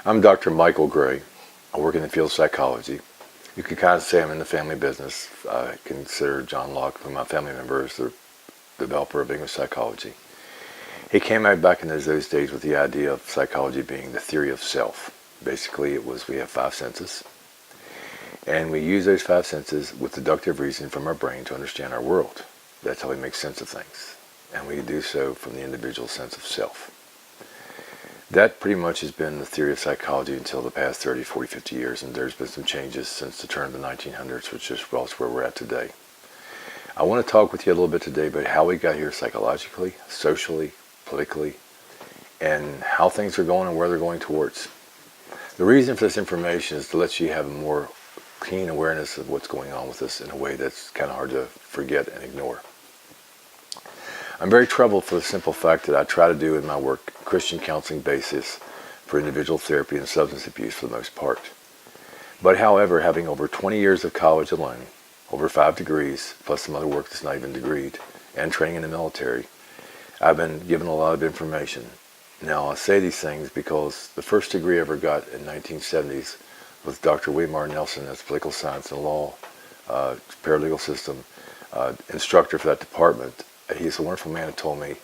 I'm Dr. Michael Gray. I work in the field of psychology. You can kind of say I'm in the family business. I consider John Locke, my family member, as the developer of English psychology. He came out back in those days with the idea of psychology being the theory of self. Basically, it was we have five senses, and we use those five senses with deductive reasoning from our brain to understand our world. That's how we make sense of things, and we do so from the individual sense of self. That pretty much has been the theory of psychology until the past 30, 40, 50 years, and there's been some changes since the turn of the 1900s, which is where we're at today. I want to talk with you a little bit today about how we got here psychologically, socially, politically, and how things are going and where they're going towards. The reason for this information is to let you have a more keen awareness of what's going on with us in a way that's kind of hard to forget and ignore. I'm very troubled for the simple fact that I try to do in my work Christian counseling basis for individual therapy and substance abuse for the most part. But however, having over 20 years of college alone, over 5 degrees, plus some other work that's not even degreed, and training in the military, I've been given a lot of information. Now I say these things because the first degree I ever got in 1970s was Dr. William R. Nelson as political science and law, paralegal system, instructor for that department. He's a wonderful man who told me,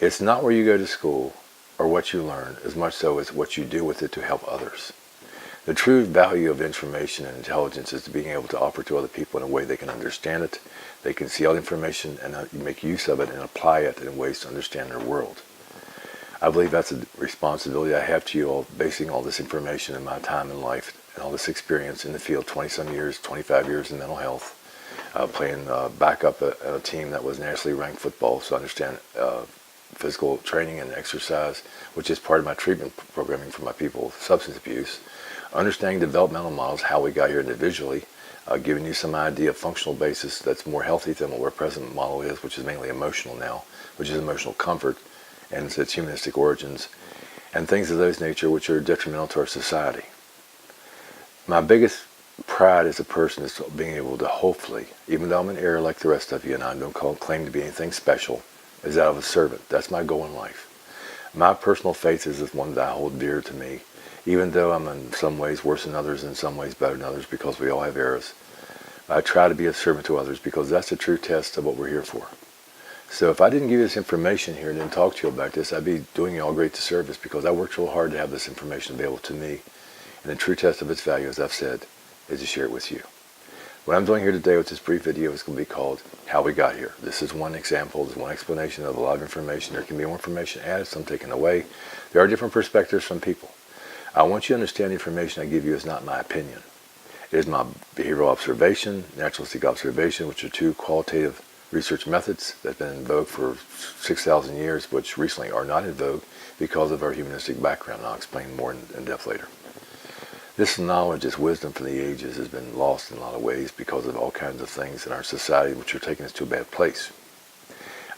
it's not where you go to school or what you learn, as much so as what you do with it to help others. The true value of information and intelligence is to being able to offer to other people in a way they can understand it, they can see all the information and make use of it and apply it in ways to understand their world. I believe that's a responsibility I have to you all, basing all this information in my time in life and all this experience in the field, 20-some years, 25 years in mental health. Playing backup at a team that was nationally ranked football, so I understand physical training and exercise, which is part of my treatment programming for my people with substance abuse. Understanding developmental models, how we got here individually, giving you some idea of functional basis that's more healthy than what our present model is, which is mainly emotional now, which is emotional comfort, and its humanistic origins, and things of those nature which are detrimental to our society. My biggest pride as a person is being able to hopefully, even though I'm an error like the rest of you and I don't claim to be anything special, is that of a servant. That's my goal in life. My personal faith is one that I hold dear to me, even though I'm in some ways worse than others, in some ways better than others, because we all have errors. I try to be a servant to others because that's the true test of what we're here for. So if I didn't give you this information here and didn't talk to you about this, I'd be doing you all great disservice, because I worked real hard to have this information available to me. And the true test of its value, as I've said, is to share it with you. What I'm doing here today with this brief video is going to be called How We Got Here. This is one example, this is one explanation of a lot of information. There can be more information added, some taken away. There are different perspectives from people. I want you to understand the information I give you is not my opinion. It is my behavioral observation, naturalistic observation, which are two qualitative research methods that have been in vogue for 6,000 years, which recently are not in vogue because of our humanistic background. I'll explain more in depth later. This knowledge, this wisdom from the ages has been lost in a lot of ways because of all kinds of things in our society which are taking us to a bad place.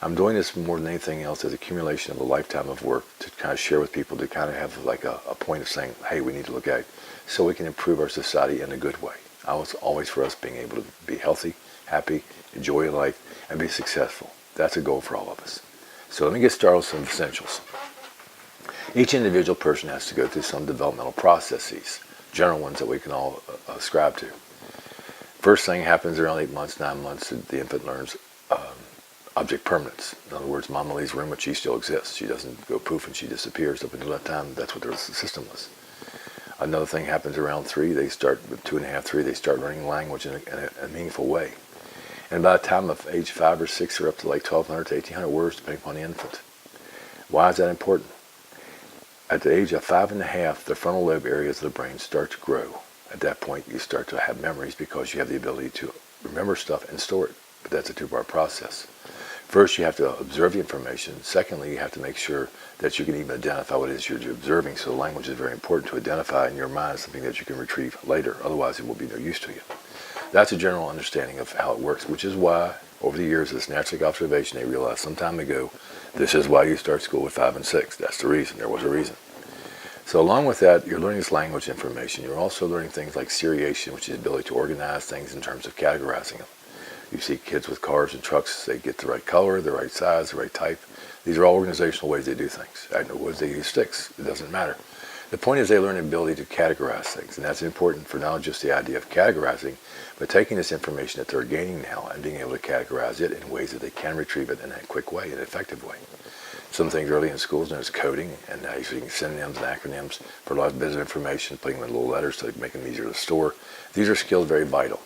I'm doing this more than anything else as accumulation of a lifetime of work to kind of share with people, to kind of have like a point of saying, hey, we need to look at it so we can improve our society in a good way. I was always for us being able to be healthy, happy, enjoy life, and be successful. That's a goal for all of us. So let me get started with some essentials. Each individual person has to go through some developmental processes, general ones that we can all ascribe to. First thing happens around 8 months, 9 months, the infant learns object permanence. In other words, Mama leaves the room, but she still exists. She doesn't go poof and she disappears. Up until that time, that's what the system was. Another thing happens around 3. They start with 2.5, 3. They start learning language in a meaningful way. And by the time of age 5 or 6, they're up to like 1,200 to 1,800 words, depending upon the infant. Why is that important? At the age of 5.5, the frontal lobe areas of the brain start to grow. At that point, you start to have memories because you have the ability to remember stuff and store it. But that's a two-part process. First, you have to observe the information. Secondly, you have to make sure that you can even identify what it is you're observing. So the language is very important to identify in your mind something that you can retrieve later. Otherwise, it will be no use to you. That's a general understanding of how it works, which is why, over the years, this natural observation, they realized some time ago, this is why you start school with 5 and 6. That's the reason. There was a reason. So along with that, you're learning this language information. You're also learning things like seriation, which is the ability to organize things in terms of categorizing them. You see kids with cars and trucks, they get the right color, the right size, the right type. These are all organizational ways they do things. I know ways they use sticks. It doesn't matter. The point is they learn the ability to categorize things, and that's important for not just the idea of categorizing, but taking this information that they're gaining now and being able to categorize it in ways that they can retrieve it in a quick way, an effective way. Some things early in school is known as coding, and now using synonyms and acronyms for a lot of bits of information, putting them in little letters to make them easier to store. These are skills very vital.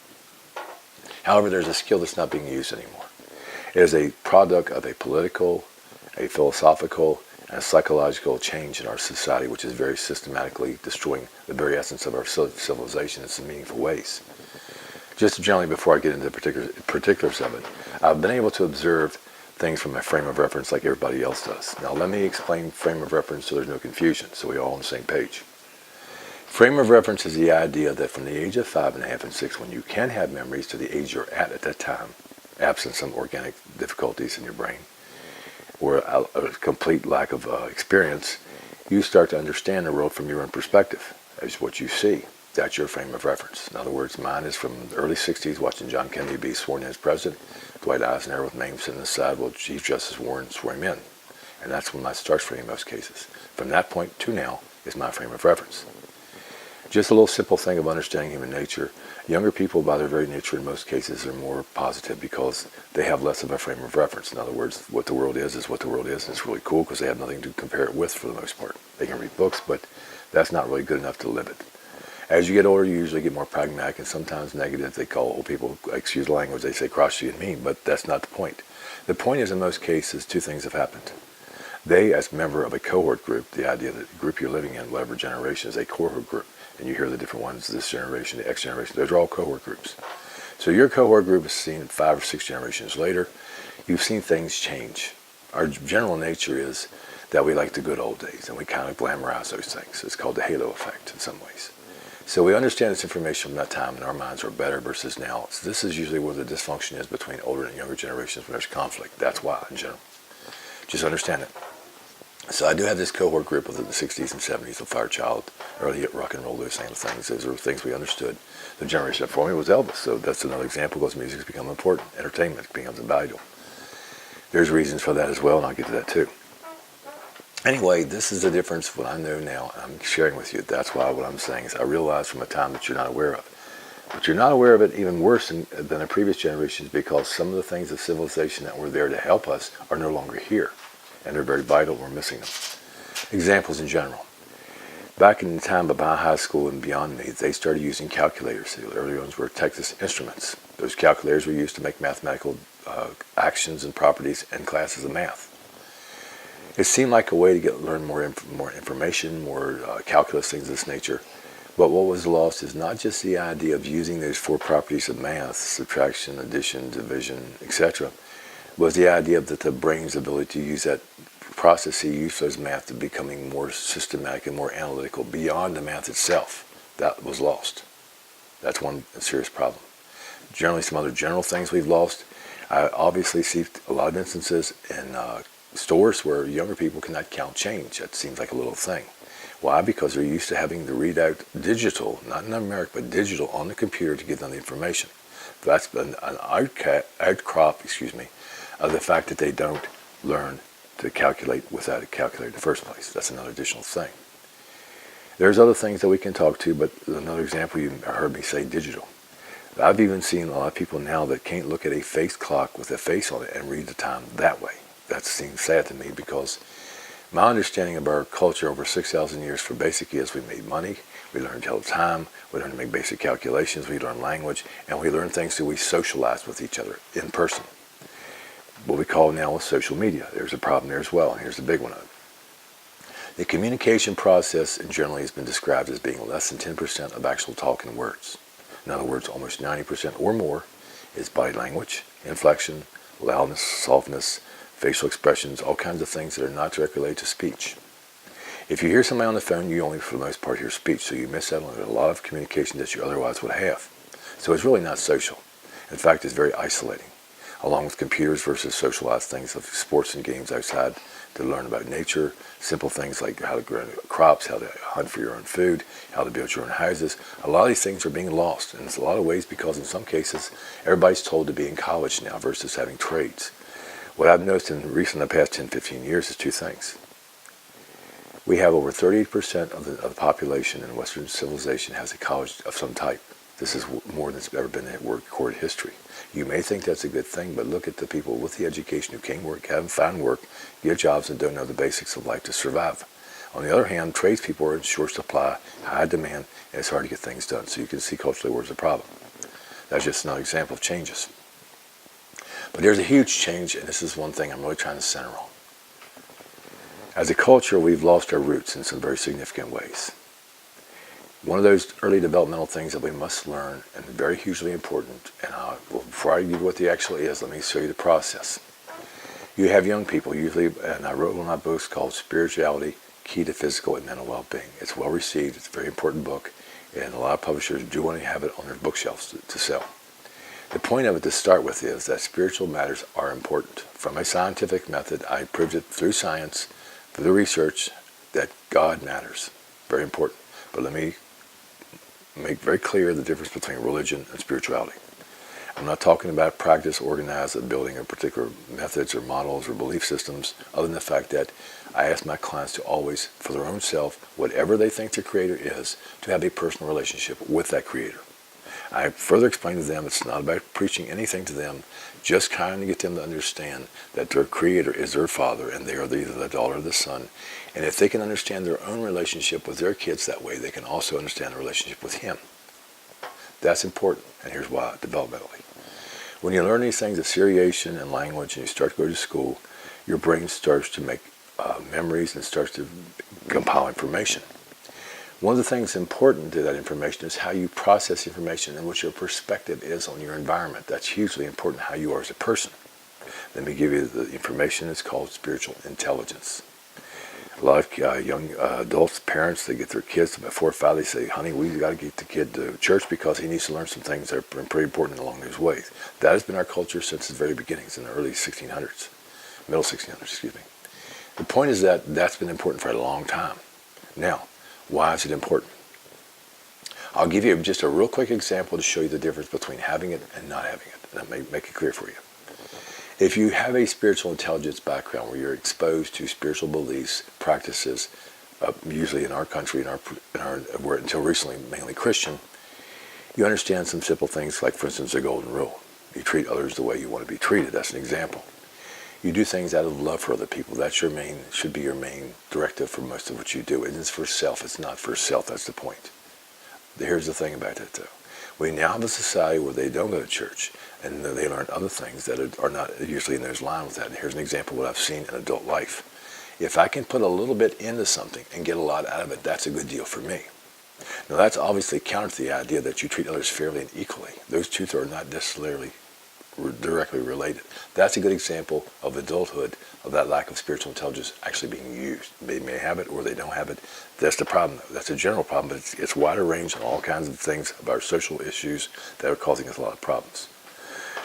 However, there's a skill that's not being used anymore. It is a product of a political, a philosophical, and a psychological change in our society, which is very systematically destroying the very essence of our civilization in some meaningful ways. Just generally, before I get into the particulars of it, I've been able to observe things from a frame of reference like everybody else does. Now, let me explain frame of reference so there's no confusion, so we're all on the same page. Frame of reference is the idea that from the age of 5.5 and 6, when you can have memories to the age you're at that time, absent some organic difficulties in your brain, or a complete lack of experience, you start to understand the world from your own perspective as what you see. That's your frame of reference. In other words, mine is from the early 60s, watching John Kennedy be sworn in as president, Dwight Eisenhower with Mame sitting aside while Chief Justice Warren swore him in. And that's when mine starts for me in most cases. From that point to now is my frame of reference. Just a little simple thing of understanding human nature. Younger people, by their very nature, in most cases, are more positive because they have less of a frame of reference. In other words, what the world is what the world is, and it's really cool because they have nothing to compare it with for the most part. They can read books, but that's not really good enough to live it. As you get older, you usually get more pragmatic and sometimes negative. They call old people, excuse the language, they say crotchety and mean, but that's not the point. The point is, in most cases, two things have happened. They, as a member of a cohort group, the idea that the group you're living in, whatever generation, is a cohort group. And you hear the different ones, this generation, the X generation, those are all cohort groups. So your cohort group is seen 5 or 6 generations later. You've seen things change. Our general nature is that we like the good old days, and we kind of glamorize those things. It's called the halo effect in some ways. So we understand this information from that time, and our minds are better versus now. So this is usually where the dysfunction is between older and younger generations when there's conflict. That's why, in general. Just understand it. So I do have this cohort group within the 60s and 70s of Firechild, early rock and roll, those kind of things. Those are things we understood. The generation before me was Elvis, so that's another example because music's become important. Entertainment becomes valuable. There's reasons for that as well, and I'll get to that too. Anyway, this is the difference. What I know now, I'm sharing with you. That's why what I'm saying is I realize from a time that you're not aware of. But you're not aware of it even worse than the previous generations because some of the things of civilization that were there to help us are no longer here. And they're very vital. We're missing them. Examples in general. Back in the time of my high school and beyond me, they started using calculators. The early ones were Texas Instruments. Those calculators were used to make mathematical actions and properties in classes of math. It seemed like a way to learn more information, more calculus, things of this nature. But what was lost is not just the idea of using those 4 properties of math, subtraction, addition, division, etc., was the idea that the brain's ability to use that process, he used those math to becoming more systematic and more analytical beyond the math itself. That was lost. That's one serious problem. Generally, some other general things we've lost. I obviously see a lot of instances in stores where younger people cannot count change. That seems like a little thing. Why? Because they're used to having to read out digital, not numeric, but digital on the computer to give them the information. That's an outcrop, of the fact that they don't learn to calculate without a calculator in the first place. That's another additional thing. There's other things that we can talk to, but another example, you heard me say digital. I've even seen a lot of people now that can't look at a face clock with a face on it and read the time that way. That seems sad to me because my understanding of our culture over 6,000 years for basically is we made money, we learned to tell time, we learned to make basic calculations, we learned language, and we learned things that we socialized with each other in person. What we call now with social media. There's a problem there as well, and here's the big one of it. The communication process generally has been described as being less than 10% of actual talk and words. In other words, almost 90% or more is body language, inflection, loudness, softness, facial expressions, all kinds of things that are not directly related to speech. If you hear somebody on the phone, you only, for the most part, hear speech, so you miss out on a lot of communication that you otherwise would have. So it's really not social. In fact, it's very isolating. Along with computers versus socialized things of sports and games outside to learn about nature, simple things like how to grow crops, how to hunt for your own food, how to build your own houses. A lot of these things are being lost, and it's a lot of ways because in some cases, everybody's told to be in college now versus having trades. What I've noticed in the past 10, 15 years is 2 things. We have over 38% of the population in Western civilization has a college of some type. This is more than's ever been in recorded history. You may think that's a good thing, but look at the people with the education who can't work, haven't found work, get jobs, and don't know the basics of life to survive. On the other hand, tradespeople are in short supply, high demand, and it's hard to get things done. So you can see culturally where's the problem. That's just another example of changes. But there's a huge change, and this is one thing I'm really trying to center on. As a culture, we've lost our roots in some very significant ways. One of those early developmental things that we must learn, and very hugely important, and before I give you what the actually is, let me show you the process. You have young people, usually, and I wrote one of my books called Spirituality, Key to Physical and Mental Well-Being. It's well received, it's a very important book, and a lot of publishers do want to have it on their bookshelves to sell. The point of it to start with is that spiritual matters are important. From a scientific method, I proved it through science, through research, that God matters. Very important. But let me make very clear the difference between religion and spirituality. I'm not talking about practice organized at building of particular methods or models or belief systems, other than the fact that I ask my clients to always, for their own self, whatever they think their creator is, to have a personal relationship with that creator. I further explain to them it's not about preaching anything to them, just trying to get them to understand that their creator is their father and they are either the daughter or the son. And if they can understand their own relationship with their kids that way, they can also understand the relationship with him. That's important, and here's why, developmentally. When you learn these things of seriation and language and you start to go to school, your brain starts to make memories and starts to compile information. One of the things important to that information is how you process information and what your perspective is on your environment. That's hugely important, how you are as a person. Let me give you the information. It's called spiritual intelligence. A lot of young adults, parents, they get their kids to about 4 or 5, they say, honey, we've got to get the kid to church because he needs to learn some things that are pretty important along those ways. That has been our culture since the very beginnings, in the early 1600s, middle 1600s, excuse me. The point is that that's been important for a long time. Now, why is it important? I'll give you just a real quick example to show you the difference between having it and not having it, and that may make it clear for you. If you have a spiritual intelligence background where you're exposed to spiritual beliefs, practices, usually in our country, we're until recently mainly Christian, you understand some simple things like, for instance, the golden rule. You treat others the way you want to be treated. That's an example. You do things out of love for other people. That's should be your main directive for most of what you do. It is for self. It's not for self. That's the point. Here's the thing about that, though. We now have a society where they don't go to church, and they learn other things that are not usually in those lines with that. And here's an example of what I've seen in adult life. If I can put a little bit into something and get a lot out of it, that's a good deal for me. Now, that's obviously counter to the idea that you treat others fairly and equally. Those two are not necessarily directly related. That's a good example of adulthood, of that lack of spiritual intelligence actually being used. They may have it or they don't have it. That's the problem. That's a general problem, but it's wider range on all kinds of things about social issues that are causing us a lot of problems.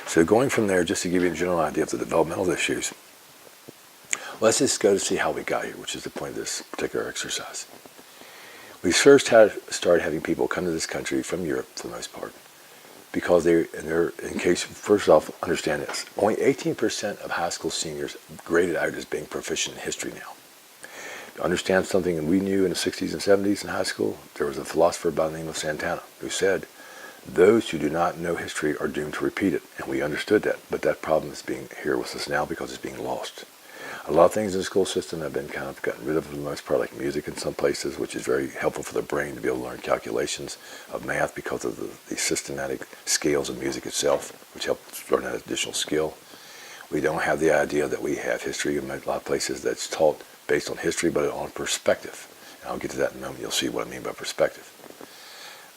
So going from there, just to give you a general idea of the developmental issues, let's just go to see how we got here, which is the point of this particular exercise. We first started having people come to this country from Europe, for the most part, because first off, understand this, only 18% of high school seniors graded out as being proficient in history now. To understand something we knew in the 60s and 70s in high school, there was a philosopher by the name of Santana who said, those who do not know history are doomed to repeat it. And we understood that, but that problem is being here with us now because it's being lost. A lot of things in the school system have been kind of gotten rid of for the most part, like music in some places, which is very helpful for the brain to be able to learn calculations of math because of the systematic scales of music itself, which helps learn that additional skill. We don't have the idea that we have history in a lot of places that's taught based on history, but on perspective. And I'll get to that in a moment. You'll see what I mean by perspective.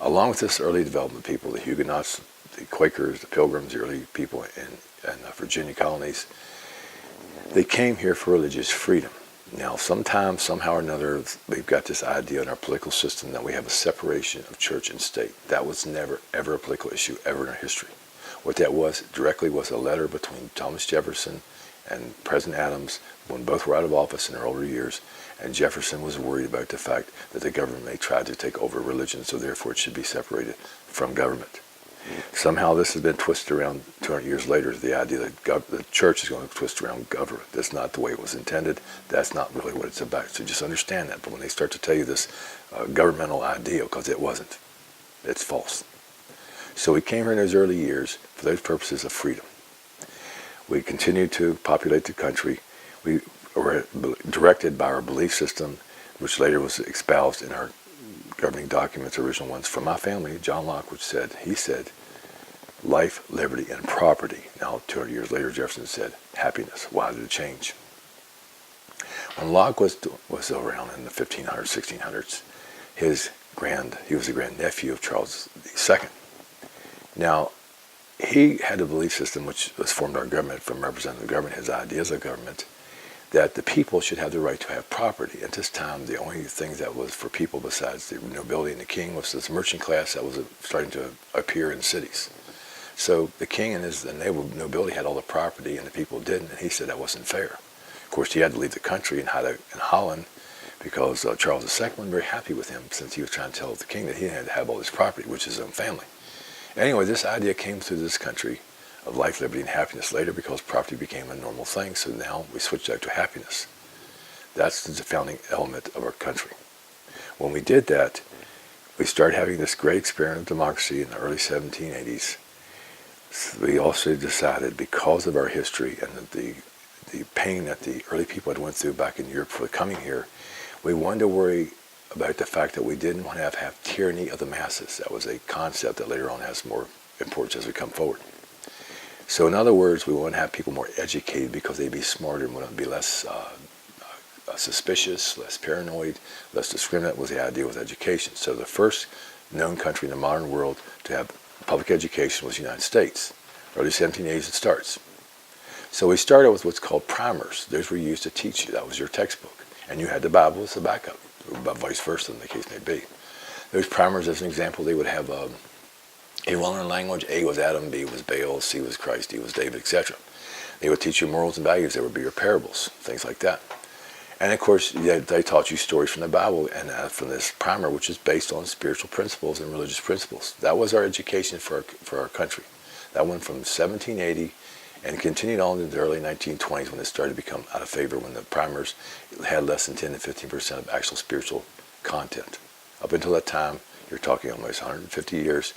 Along with this early development people, the Huguenots, the Quakers, the Pilgrims, the early people in the Virginia colonies, they came here for religious freedom. Now, sometime, somehow or another, we've got this idea in our political system that we have a separation of church and state. That was never, ever a political issue ever in our history. What that was directly was a letter between Thomas Jefferson and President Adams when both were out of office in their older years, and Jefferson was worried about the fact that the government may try to take over religion, so therefore it should be separated from government. Somehow this has been twisted around 200 years later, the idea that the church is going to twist around government. That's not the way it was intended. That's not really what it's about. So just understand that. But when they start to tell you this governmental ideal, because it wasn't, it's false. So we came here in those early years for those purposes of freedom. We continued to populate the country. We were directed by our belief system, which later was espoused in our governing documents, original ones from my family, John Locke, he said, life, liberty, and property. Now, 200 years later, Jefferson said, happiness. Why did it change? When Locke was around in the 1500s, 1600s, he was the grandnephew of Charles II. Now, he had a belief system which was formed our government from representative government, his ideas of government, that the people should have the right to have property. At this time, the only thing that was for people besides the nobility and the king was this merchant class that was starting to appear in cities. So the king and his nobility had all the property and the people didn't, and he said that wasn't fair. Of course, he had to leave the country and hide out in Holland because Charles II wasn't very happy with him since he was trying to tell the king that he had to have all this property, which is his own family. Anyway, this idea came through this country of life, liberty, and happiness later because property became a normal thing. So now we switched out to happiness. That's the founding element of our country. When we did that, we started having this great experiment of democracy in the early 1780s. We also decided, because of our history and the pain that the early people had went through back in Europe for coming here, we wanted to worry about the fact that we didn't want to have tyranny of the masses. That was a concept that later on has more importance as we come forward. So in other words, we want to have people more educated because they'd be smarter and would be less suspicious, less paranoid, less discriminant was the idea with education. So the first known country in the modern world to have public education was the United States. Early 1780s it starts. So we started with what's called primers. Those were used to teach you. That was your textbook. And you had the Bible as the backup, or vice versa, in the case may be. Those primers, as an example, they would have a well-known language. A was Adam, B was Baal, C was Christ, D was David, etc. They would teach you morals and values. They would be your parables, things like that. And of course, they taught you stories from the Bible and from this primer, which is based on spiritual principles and religious principles. That was our education for our country. That went from 1780 and continued on into the early 1920s when it started to become out of favor, when the primers had less than 10 to 15% of actual spiritual content. Up until that time, you're talking almost 150 years,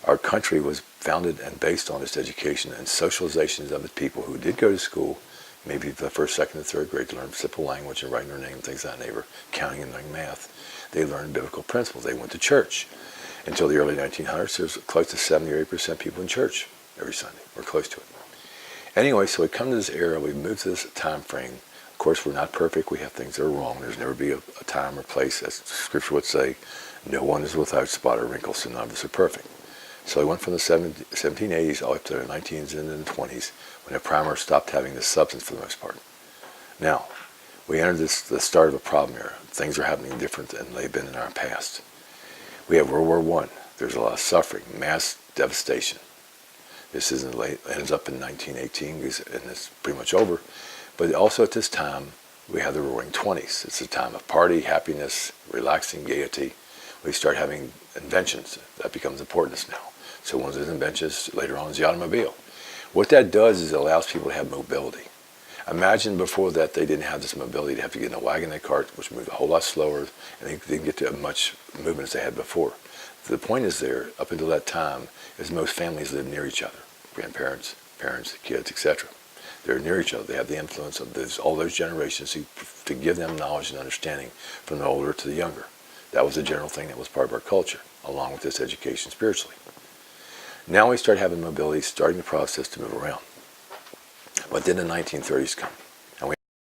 our country was founded and based on this education and socializations of its people who did go to school, maybe the first, second, and third grade, to learn simple language and writing their name, things of that nature, counting and learning math. They learned biblical principles. They went to church. Until the early 1900s, there was close to 70 or 80% people in church every Sunday, or close to it. Anyway, so we come to this era, we move to this time frame. Of course, we're not perfect. We have things that are wrong. There's never be a time or place, as Scripture would say, no one is without spot or wrinkle, so none of us are perfect. So we went from the 1780s all up to the 19s and then the 20s, when the primer stopped having this substance for the most part. Now, we entered the start of a problem era. Things are happening different than they've been in our past. We have World War I. There's a lot of suffering, mass devastation. This ends up in 1918, and it's pretty much over. But also at this time, we have the Roaring '20s. It's a time of party, happiness, relaxing, gaiety. We start having inventions. That becomes important now. So one of those inventions later on is the automobile. What that does is it allows people to have mobility. Imagine before that they didn't have this mobility. They have to get in a wagon and a cart, which moved a whole lot slower, and they didn't get to as much movement as they had before. The point is there, up until that time, is most families live near each other. Grandparents, parents, kids, etc. They're near each other. They have the influence of all those generations to give them knowledge and understanding from the older to the younger. That was a general thing that was part of our culture, along with this education spiritually. Now we start having mobility, starting the process to move around. But then the 1930s come.